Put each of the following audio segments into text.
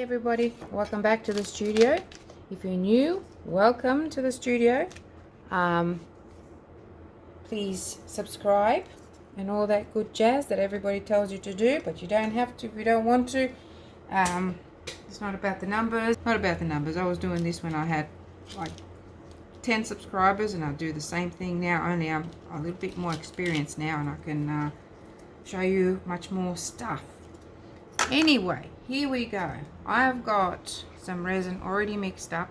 everybody, welcome back to the studio. If you're new, welcome to the studio. Please subscribe and all that good jazz that everybody tells you to do, but you don't have to if you don't want to. It's not about the numbers. I was doing this when I had like 10 subscribers, and I do the same thing now, only I'm a little bit more experienced now and I can show you much more stuff. Anyway, here we go. I've got some resin already mixed up.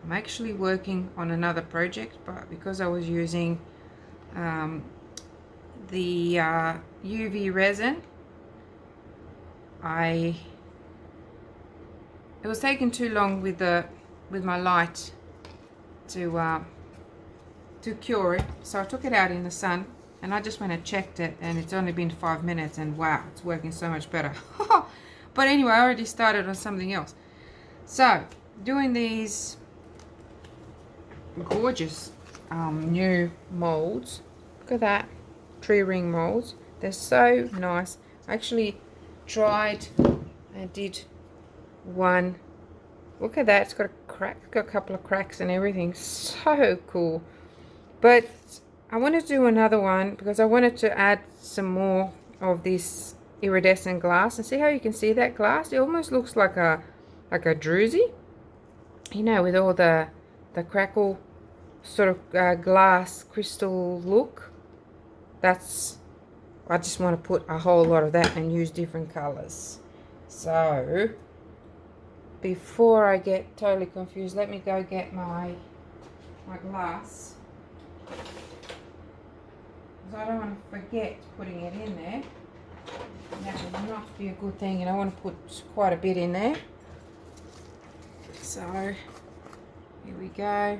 I'm actually working on another project, but because I was using the UV resin, it was taking too long with my light to cure it, so I took it out in the sun and I just went and checked it, and it's only been 5 minutes, and wow, it's working so much better. But anyway, I already started on something else. So doing these gorgeous new molds. Look at that, tree ring molds. They're so nice. I actually tried and did one. Look at that, it's got a crack, it's got a couple of cracks and everything. So cool. But I wanted to do another one because I wanted to add some more of this iridescent glass, and see how you can see that glass. It almost looks like a druzy, you know, with all the crackle sort of glass crystal look. I just want to put a whole lot of that and use different colors. So before I get totally confused, let me go get my glass, because I don't want to forget putting it in there. That would not be a good thing, and I want to put quite a bit in there. So here we go.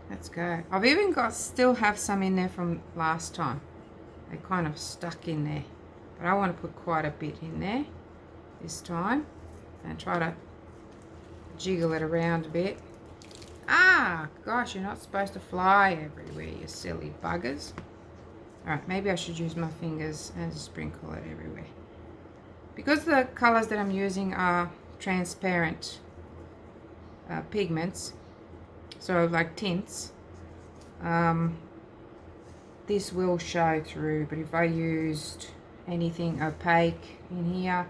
Let's go. I've even still have some in there from last time. They kind of stuck in there, but I want to put quite a bit in there this time and try to jiggle it around a bit. Ah, gosh, you're not supposed to fly everywhere, you silly buggers. Alright, maybe I should use my fingers and sprinkle it everywhere. Because the colors that I'm using are transparent pigments, so like tints, this will show through, but if I used anything opaque in here,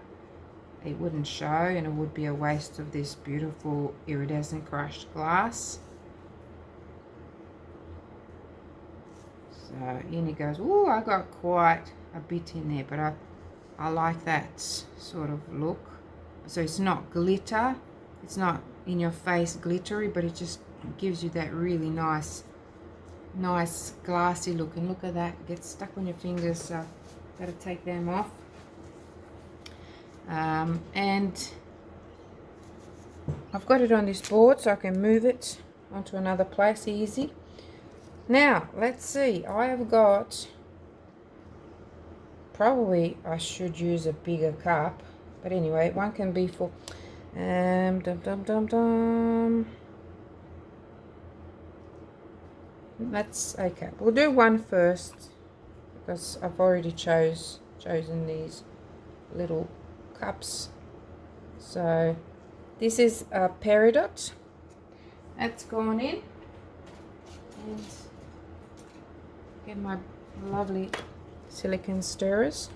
it wouldn't show, and it would be a waste of this beautiful iridescent crushed glass. So in it goes. Ooh, I got quite a bit in there, but I like that sort of look. So it's not glitter, it's not in your face glittery, but it just gives you that really nice glassy look. And look at that, it gets stuck on your fingers, so gotta take them off. And I've got it on this board so I can move it onto another place easy. Now let's see, I have got, probably I should use a bigger cup, but anyway, one can be for that's okay. We'll do one first because I've already chosen these little cups. So this is a peridot that's gone in, and get my lovely silicone stirrers.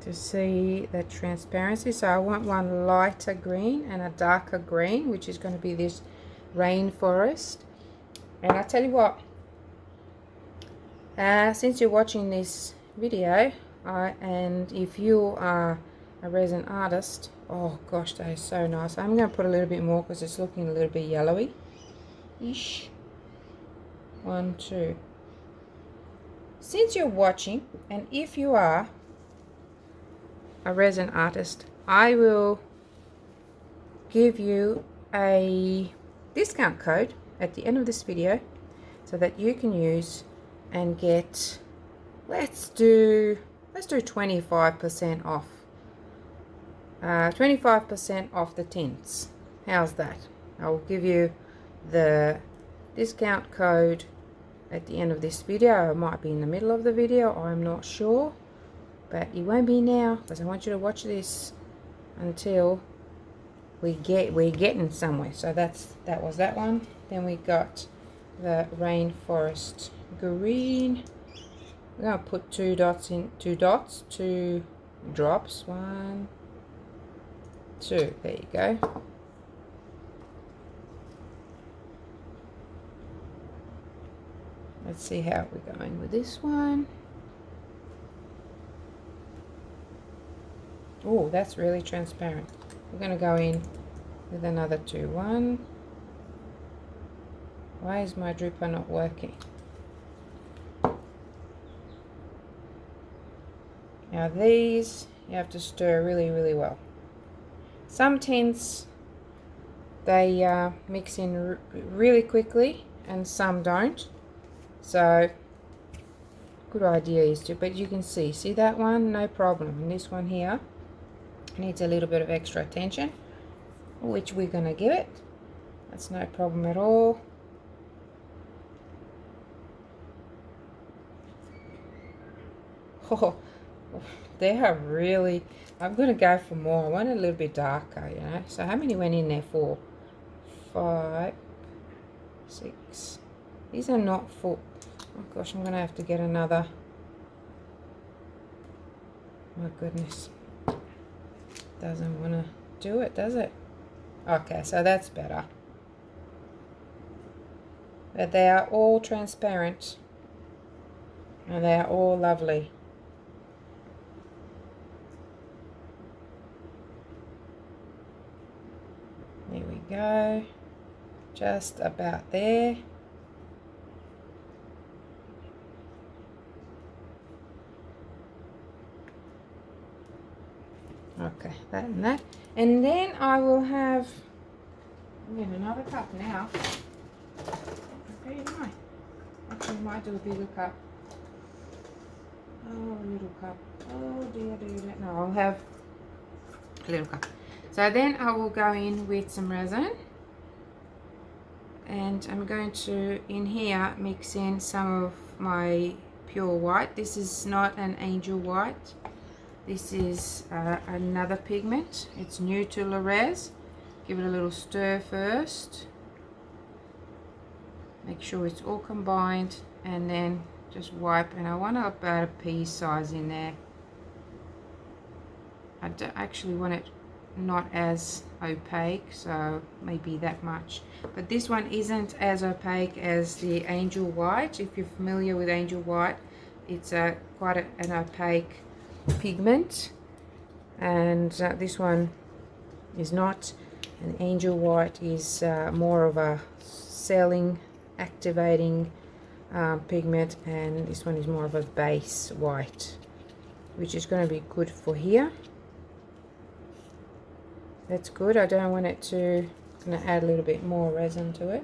To see the transparency. So I want one lighter green and a darker green, which is going to be this rainforest. And I tell you what, since you're watching this video, and if you are a resin artist, oh gosh, that is so nice. I'm going to put a little bit more because it's looking a little bit yellowy-ish. 1, 2. Since you're watching, and if you are a resin artist, I will give you a discount code at the end of this video so that you can use and get, let's do 25% off. 25% off the tints. How's that? I will give you the discount code at the end of this video. It might be in the middle of the video, I'm not sure, but it won't be now because I want you to watch this until we're getting somewhere. So that was that one. Then we got the rainforest green. We're going to put two drops, 1, 2, there you go. Let's see how we're going with this one. Oh, that's really transparent. We're going to go in with another 2. 1. Why is my dripper not working? Now these, you have to stir really, really well. Some tints, they mix in really quickly and some don't. So, good idea is to, but you can see that one, no problem. And this one here needs a little bit of extra attention, which we're going to give it. That's no problem at all. Oh, they are really, I'm going to go for more. I want it a little bit darker, you know. So how many went in there? 4, 5, 6. These are not full. Oh gosh, I'm going to have to get another. My goodness. Doesn't want to do it, does it? Okay, so that's better. But they are all transparent. And they are all lovely. There we go. Just about there. Okay, that and that. And then I will have, I'm in another cup now. Okay, nice. Actually, I might do a bigger cup. Oh, a little cup. Oh dear, dear. No, I'll have a little cup. So then I will go in with some resin. And I'm going to, in here, mix in some of my pure white. This is not an angel white. This is another pigment. It's new to Le'Rez. Give it a little stir first. Make sure it's all combined and then just wipe. And I want about a pea size in there. I don't actually want it not as opaque, so maybe that much. But this one isn't as opaque as the angel white. If you're familiar with angel white, it's quite an opaque pigment, and this one is not. An angel white is more of a selling activating pigment, and this one is more of a base white, which is going to be good for here. That's good. I don't want it to, I'm going to add a little bit more resin to it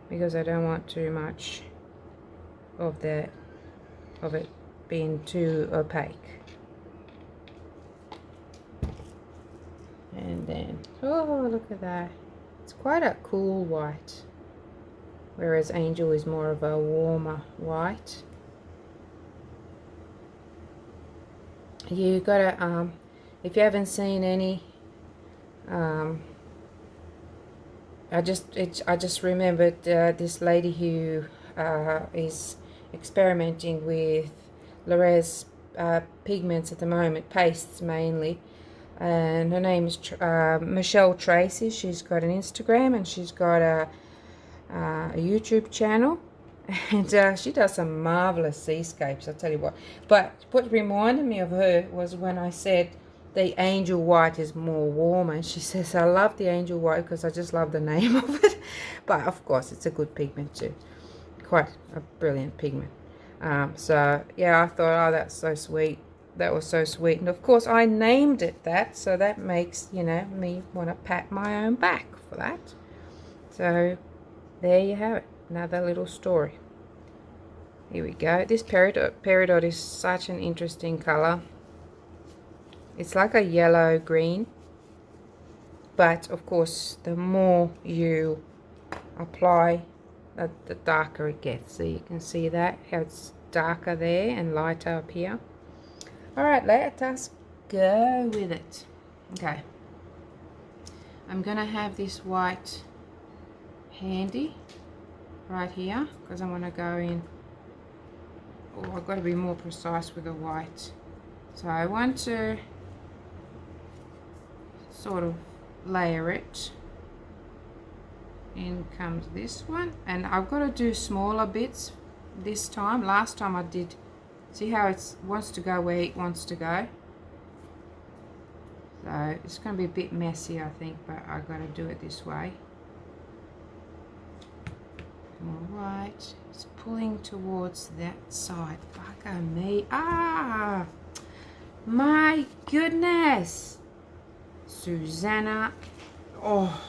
because I don't want too much of it being too opaque. And then, oh, look at that. It's quite a cool white, whereas angel is more of a warmer white. You gotta, if you haven't seen any, I just remembered this lady who is experimenting with Le'Rez pigments at the moment, pastes mainly, and her name is Michelle Tracy. She's got an Instagram and she's got a YouTube channel, and she does some marvelous seascapes, I tell you what. But what reminded me of her was when I said the angel white is more warm, and she says I love the angel white because I just love the name of it. But of course it's a good pigment too, quite a brilliant pigment. So yeah, I thought, oh, that's so sweet. That was so sweet. And of course I named it that, so that makes, you know, me want to pat my own back for that. So there you have it, another little story. Here we go. This peridot is such an interesting color. It's like a yellow green, but of course the more you apply the darker it gets. So you can see that, how it's darker there and lighter up here. Alright, let us go with it. Okay. I'm going to have this white handy right here because I want to go in. Oh, I've got to be more precise with the white. So I want to sort of layer it. In comes this one, and I've got to do smaller bits this time. Last time I did, see how it wants to go where it wants to go. So it's going to be a bit messy, I think, but I've got to do it this way. More white. It's pulling towards that side. Fuck me. Ah! My goodness! Suzana. Oh.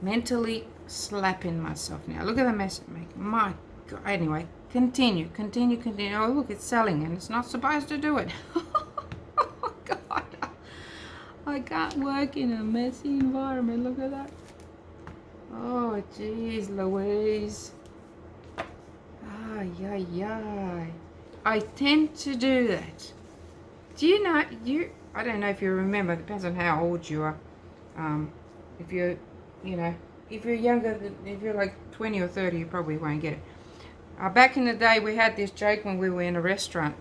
Mentally slapping myself now. Look at the mess it makes. My God. Anyway, continue. Oh, look, it's selling and it's not supposed to do it. Oh, God. I can't work in a messy environment. Look at that. Oh, jeez, Louise. Ay, ay, ay. I tend to do that. Do you know, I don't know if you remember, it depends on how old you are. If you're, if you're younger, if you're like 20 or 30, you probably won't get it. Back in the day, we had this joke when we were in a restaurant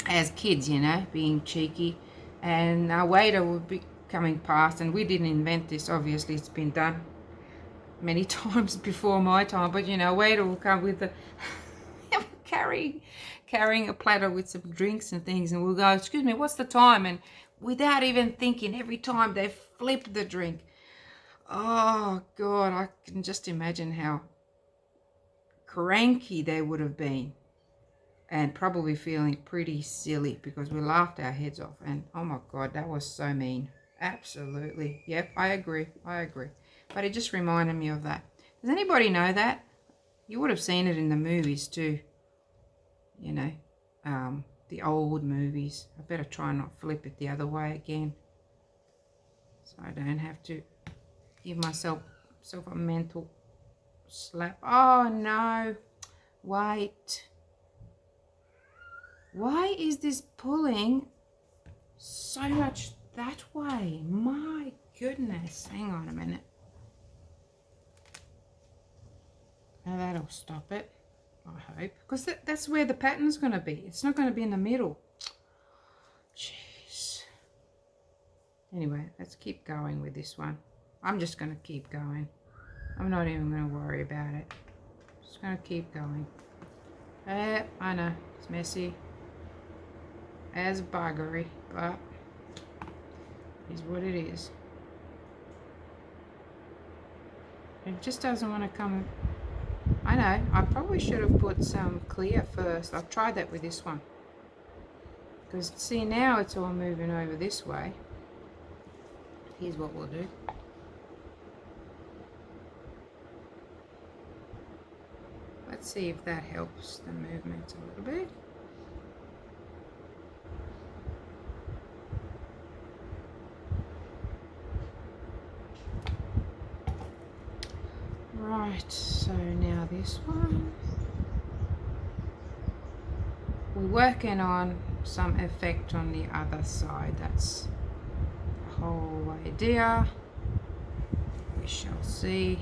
as kids, being cheeky. And our waiter would be coming past, and we didn't invent this, obviously, it's been done many times before my time, but waiter will come with the carrying a platter with some drinks and things, and we'll go, excuse me, what's the time? And without even thinking, every time they flip the drink. Oh God, I can just imagine how cranky they would have been. And probably feeling pretty silly because we laughed our heads off. And oh my God, that was so mean. Absolutely. Yep, I agree. But it just reminded me of that. Does anybody know that? You would have seen it in the movies too. The old movies. I better try and not flip it the other way again. So I don't have to give myself a mental slap. Oh no. Wait. Why is this pulling so much that way? My goodness. Hang on a minute. Now that'll stop it, I hope. Because that's where the pattern's going to be. It's not going to be in the middle. Jeez. Anyway, let's keep going with this one. I'm just going to keep going. I'm not even going to worry about it. Just going to keep going. I know. It's messy as buggery, but it is what it is. It just doesn't want to come. I know, I probably should have put some clear first. I've tried that with this one. Because see, now it's all moving over this way. Here's what we'll do. Let's see if that helps the movement a little bit. Right, so now this one. We're working on some effect on the other side. That's the whole idea. We shall see.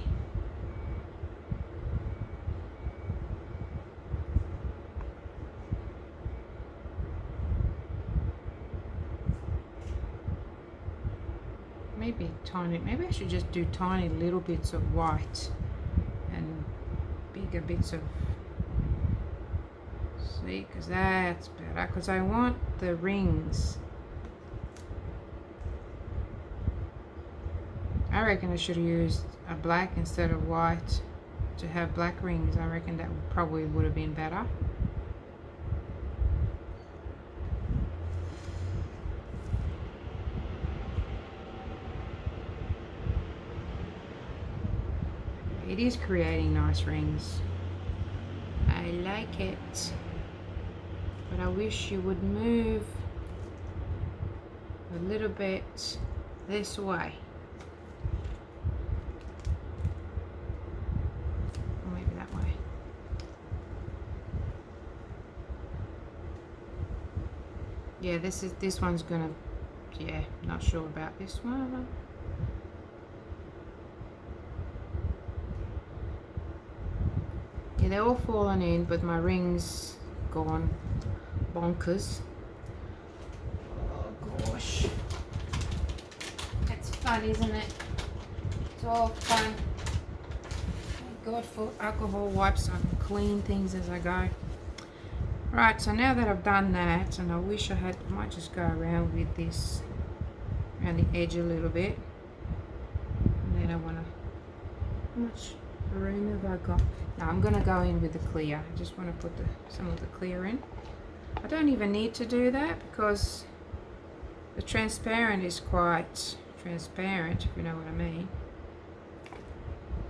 Maybe I should just do tiny little bits of white and bigger bits of, see, because that's better, because I want the rings. I reckon I should have used a black instead of white to have black rings. I reckon that probably would have been better. It is creating nice rings. I like it. But I wish you would move a little bit this way. yeah, this one's gonna, yeah, not sure about this one. Yeah, they're all falling in, but my ring's gone bonkers. Oh gosh, that's fun, isn't it? It's all fun. Thank God for alcohol wipes so I can clean things as I go. Right, so now that I've done that, and I wish I might just go around with this around the edge a little bit. And then I want to, how much room have I got? Now I'm going to go in with the clear. I just want to put some of the clear in. I don't even need to do that because the transparent is quite transparent, if you know what I mean.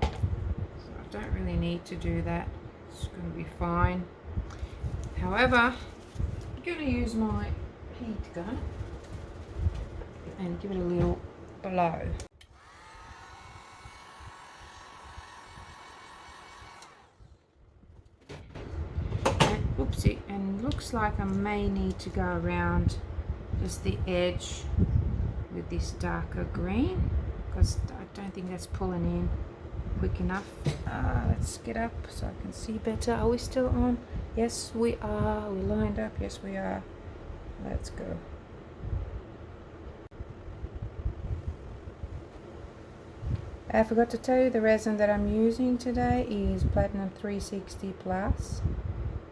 So I don't really need to do that. It's going to be fine. However, I'm going to use my heat gun and give it a little blow. And, oopsie, and looks like I may need to go around just the edge with this darker green because I don't think that's pulling in quick enough. Let's get up so I can see better. Are we still on? Yes, we are. We lined up. Yes, we are. Let's go. I forgot to tell you the resin that I'm using today is Platinum 360 Plus.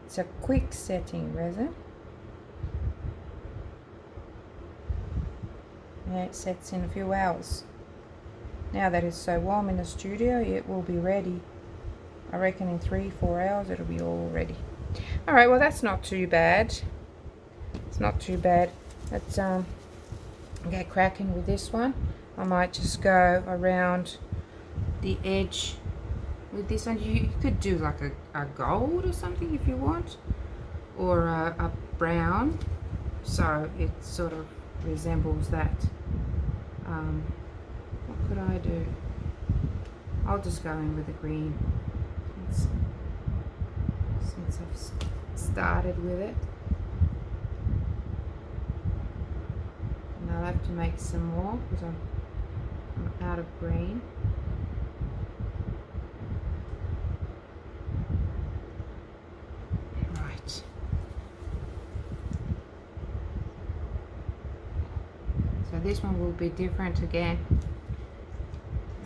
It's a quick setting resin. And it sets in a few hours. Now that it's so warm in the studio, it will be ready. I reckon in 3-4 hours it'll be all ready. Alright, well that's not too bad. It's not too bad. Let's get cracking with this one. I might just go around the edge with this one. You could do like a gold or something if you want, or a brown, so it sort of resembles that. What could I do? I'll just go in with the green since I've started with it. And I'll have to make some more because I'm out of green. Right. So this one will be different again.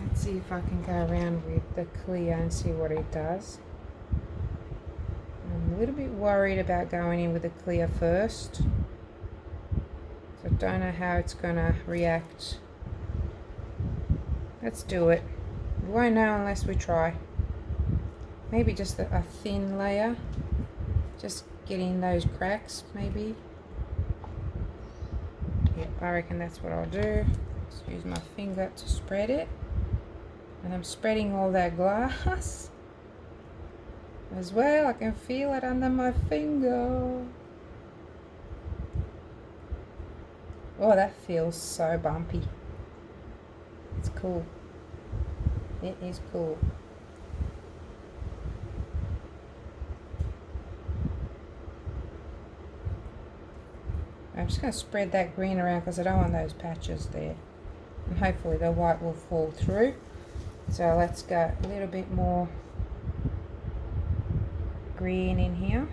Let's see if I can go around with the clear and see what it does. I'm a little bit worried about going in with the clear first. So I don't know how it's going to react. Let's do it. We won't know unless we try. Maybe just a thin layer. Just get in those cracks, maybe. Yep, I reckon that's what I'll do. Just use my finger to spread it. And I'm spreading all that glass as well. I can feel it under my finger. Oh, that feels so bumpy. It's cool. It is cool. I'm just going to spread that green around because I don't want those patches there. And hopefully the white will fall through. So let's go a little bit more green in here.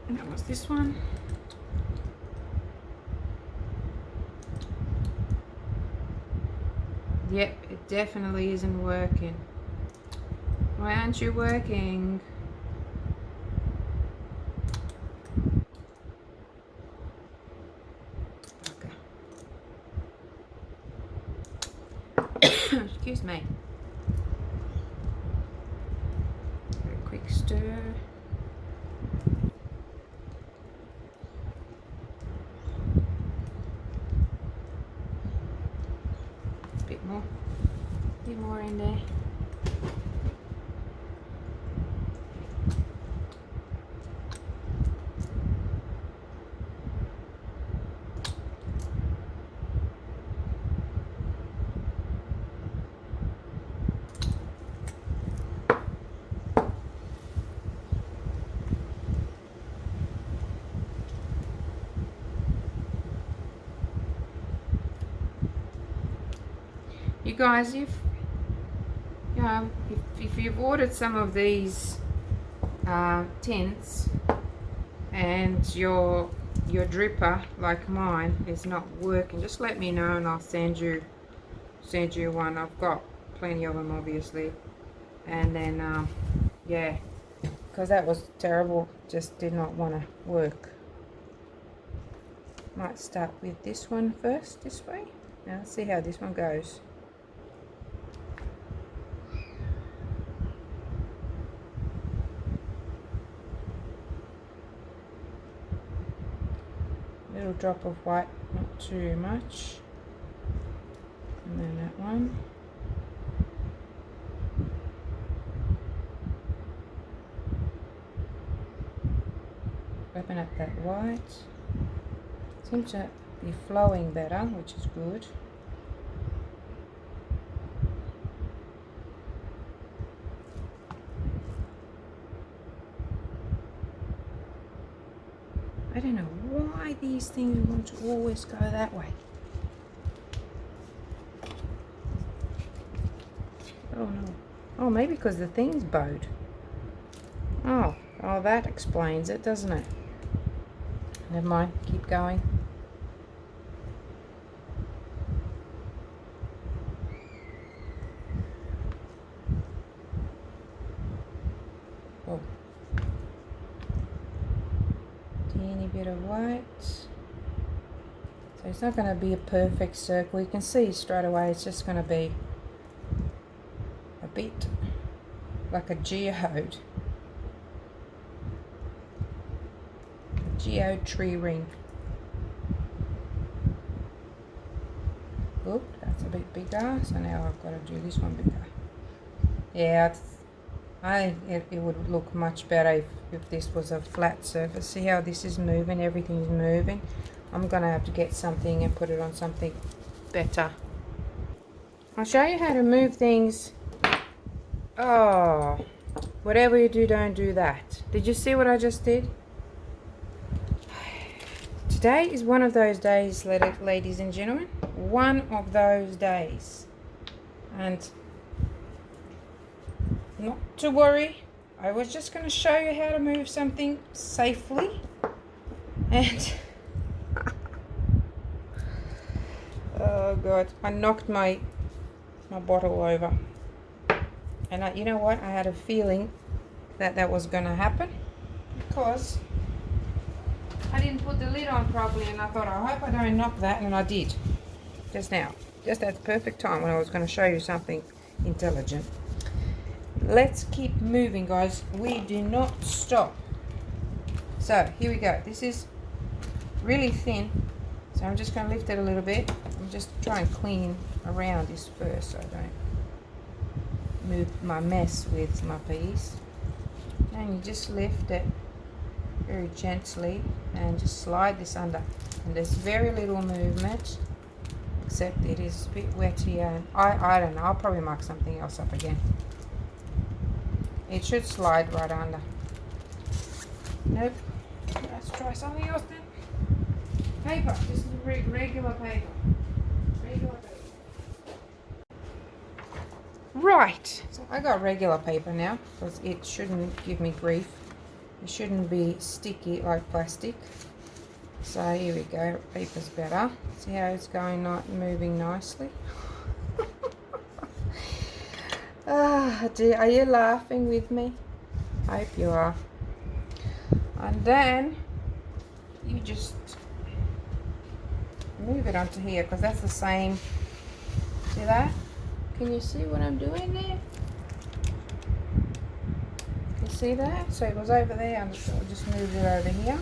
And that was this one. Yep, it definitely isn't working. Why aren't you working? Excuse me. Very quick stir. Bit more in there. You guys, if you know, if you've ordered some of these tints and your dripper like mine is not working, just let me know and I'll send you one. I've got plenty of them obviously, and then yeah, because that was terrible, just did not want to work. Might start with this one first, this way. Now let's see how this one goes. Little drop of white, not too much. And then that one. Open up that white. Seems to be flowing better, which is good. I don't know why these things want to always go that way. Oh no. Oh, maybe because the thing's bowed. Oh, that explains it, doesn't it? Never mind, keep going. Oh. Teeny bit of white. So it's not going to be a perfect circle. You can see straight away it's just going to be a bit like a geode. A geode tree ring. Good, that's a bit bigger. So now I've got to do this one bigger. Yeah, I think it would look much better if this was a flat surface. See how this is moving? Everything's moving. I'm going to have to get something and put it on something better. I'll show you how to move things. Oh, whatever you do, don't do that. Did you see what I just did? Today is one of those days, ladies and gentlemen. One of those days. And not to worry, I was just going to show you how to move something safely. And oh god, I knocked my bottle over. And you know what, I had a feeling that was going to happen because I didn't put the lid on properly, and I thought, I hope I don't knock that, and I did just now, just at the perfect time when I was going to show you something intelligent. Let's keep moving, guys. We do not stop. So here we go. This is really thin, so I'm just going to lift it a little bit. I'm just trying to clean around this first so I don't move my mess with my piece. And you just lift it very gently and just slide this under, and there's very little movement, except it is a bit wet here, and I don't know, I'll probably mark something else up again. It should slide right under. Nope. Let's try something else then. Paper. This is regular paper. Regular paper. Right. So I got regular paper now because it shouldn't give me grief. It shouldn't be sticky like plastic. So here we go. Paper's better. See how it's going, not moving nicely. Ah, dear, are you laughing with me? I hope you are. And then you just move it onto here because that's the same. See that? Can you see what I'm doing there? Can you see that? So it was over there. I just moved it over here.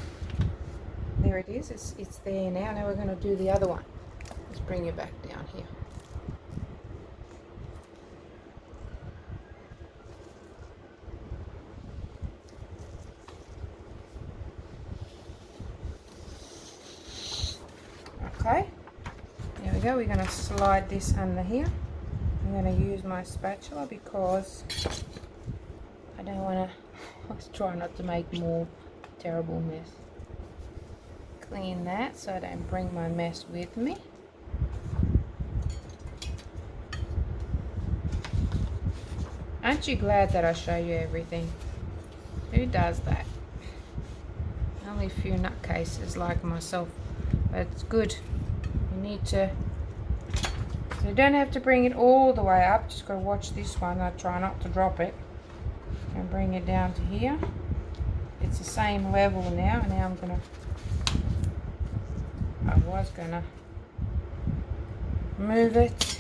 There it is. It's there now. Now we're going to do the other one. Let's bring it back down here. Okay, there we go. We're going to slide this under here. I'm going to use my spatula because I don't want to, let's try not to make more terrible mess. Clean that so I don't bring my mess with me. Aren't you glad that I show you everything? Who does that? Only a few nutcases like myself. But it's good. You need to... So you don't have to bring it all the way up. Just got to watch this one. I try not to drop it. And bring it down to here. It's the same level now. Now I'm going to... I was going to move it.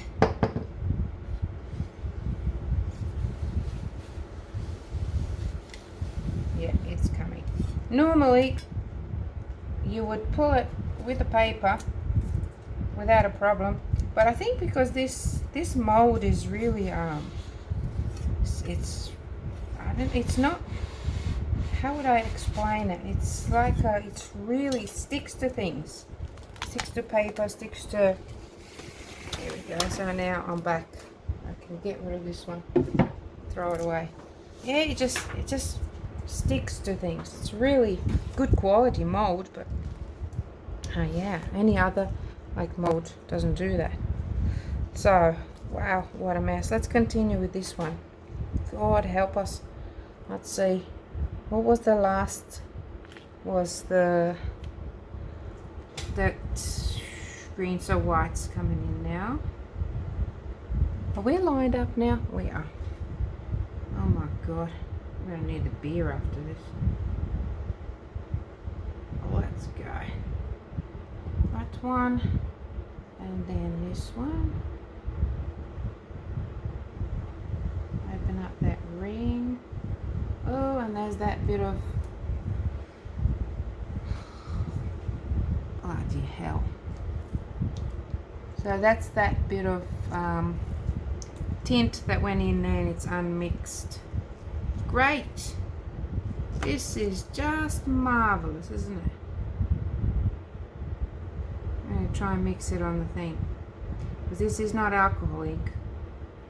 Yeah, it's coming. Normally, you would pull it with a paper without a problem, but I think because this mold is really it's not, how would I explain it? It's like it's really sticks to things, sticks to paper, sticks to. There we go. So now I'm back. I can get rid of this one, throw it away. Yeah, it just sticks to things. It's really good quality mold, but yeah, any other like mold doesn't do that. So wow, what a mess. Let's continue with this one. God help us. Let's see, what was the last? Was the green, so white's coming in now. Are we lined up now? We are. Oh my god, we're gonna need a beer after this. Let's go. That one, and then this one. Open up that ring. Oh, and there's that bit of, bloody hell. So that's that bit of tint that went in there, and it's unmixed. Great. This is just marvelous, isn't it? I'm going to try and mix it on the thing, because this is not alcohol ink.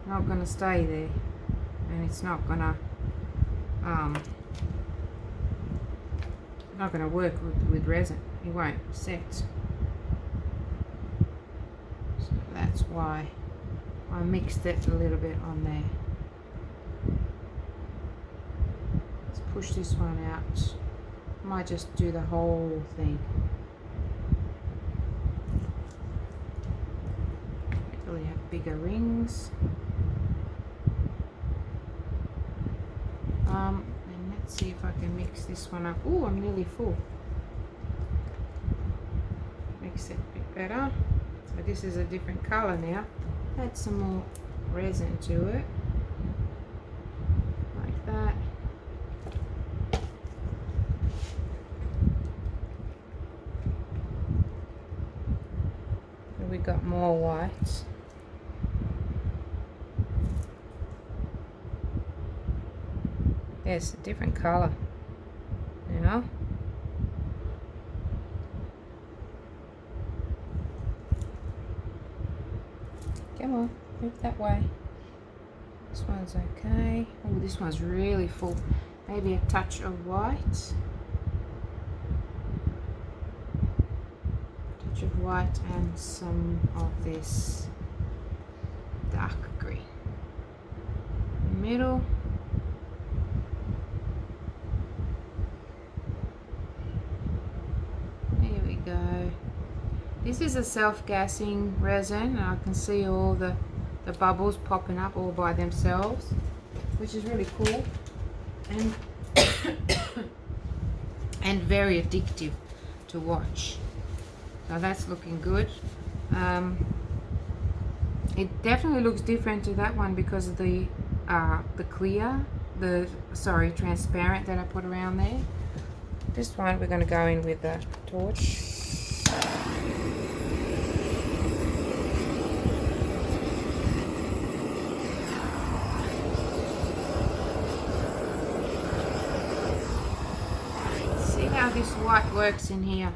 Not going to stay there, and it's not going to work with resin. It won't set. So that's why I mixed it a little bit on there. Let's push this one out. Might just do the whole thing. Really have bigger rings. And let's see if I can mix this one up. Oh, I'm nearly full. Mix it a bit better. So this is a different color now. Add some more resin to it, like that. And we got more whites. Yes, a different color. You know. Come on, move that way. This one's okay. Oh, this one's really full. Maybe a touch of white. Touch of white and some of this dark green. Middle. There we go. This is a self-gassing resin, and I can see all the bubbles popping up all by themselves, which is really cool and and very addictive to watch. So that's looking good. It definitely looks different to that one because of the transparent that I put around there. This one we're going to go in with a torch. How this white works in here.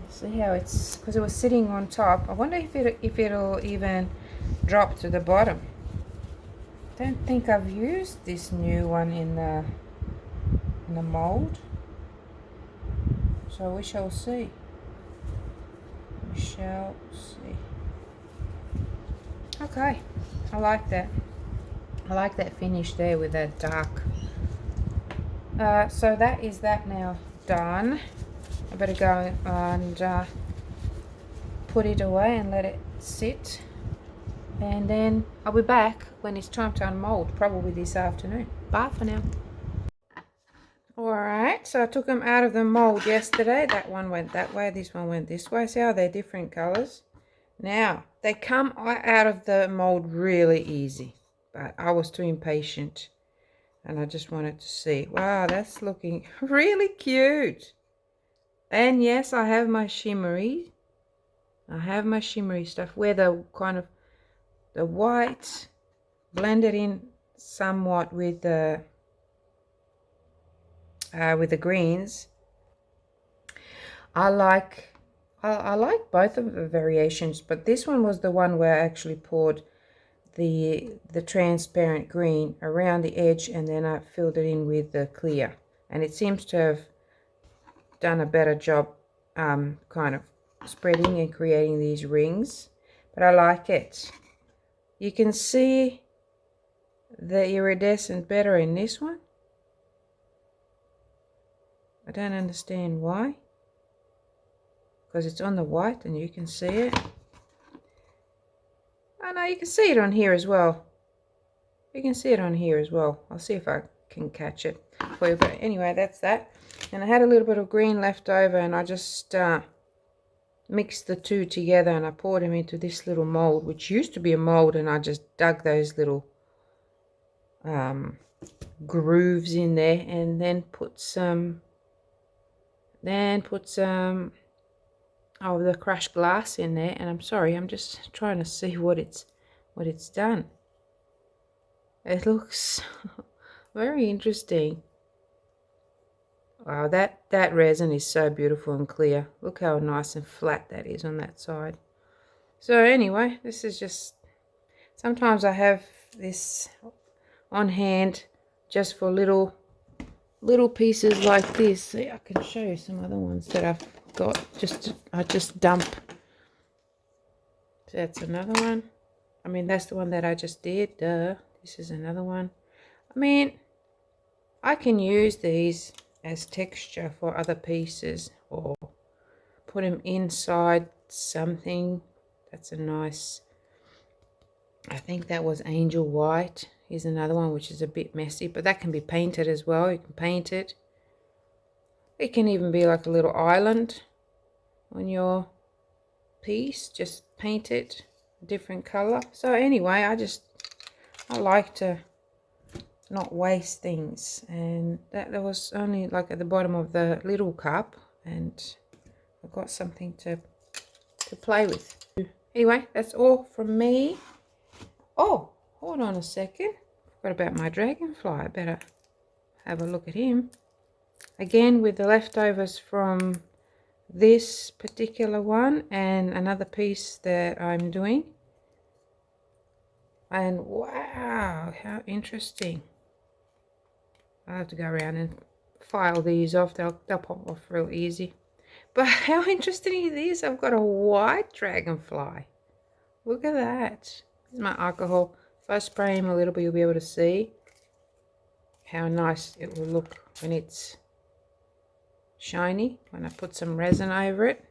See how it's, because it was sitting on top. I wonder if it'll even drop to the bottom. Don't think I've used this new one in the mold, so we shall see. We shall see. Okay, I like that. I like that finish there with that dark. So that is that now done. I better go and put it away and let it sit. And then I'll be back when it's time to unmold, probably this afternoon. Bye for now. Alright, so I took them out of the mold yesterday. That one went that way, this one went this way. See how they're different colours? Now, they come out of the mold really easy, but I was too impatient and I just wanted to see. Wow, that's looking really cute. And yes, I have my shimmery. I have my shimmery stuff where the kind of the white blended in somewhat with the greens. I like both of the variations, but this one was the one where I actually poured the transparent green around the edge, and then I filled it in with the clear, and it seems to have done a better job kind of spreading and creating these rings. But I like it. You can see the iridescent better in this one. I don't understand why, because it's on the white and you can see it. Oh no, you can see it on here as well. You can see it on here as well. I'll see if I can catch it for you. But anyway, that's that. And I had a little bit of green left over, and I just mixed the two together, and I poured them into this little mold, which used to be a mold, and I just dug those little grooves in there, and then put some of the crushed glass in there. And I'm sorry, I'm just trying to see what it's done. It looks very interesting. Wow, that resin is so beautiful and clear. Look how nice and flat that is on that side. So anyway, this is just, sometimes I have this on hand just for little pieces like this. See, I can show you some other ones that I've got. I just dump. So that's another one. I mean, that's the one that I just did. This is another one. I mean, I can use these as texture for other pieces, or put them inside something. That's a nice, I think that was angel white. Here's another one which is a bit messy, but that can be painted as well. You can paint it. It can even be like a little island on your piece. Just paint it a different color. So anyway, I like to not waste things, and that was only like at the bottom of the little cup, and I've got something to play with. Anyway, that's all from me. Oh, hold on a second. Forgot about my dragonfly. I better have a look at him. Again, with the leftovers from this particular one and another piece that I'm doing. And wow, how interesting. I'll have to go around and file these off. They'll pop off real easy. But how interesting it is. I've got a white dragonfly. Look at that. Here's my alcohol. If I spray him a little bit, you'll be able to see how nice it will look when it's shiny, when I put some resin over it.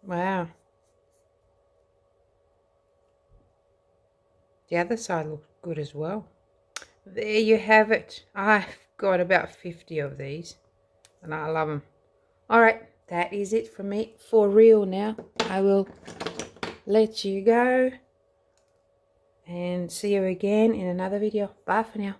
Wow. The other side looks good as well. There you have it. I've got about 50 of these, and I love them. Alright, that is it from me for real now. I will let you go and see you again in another video. Bye for now.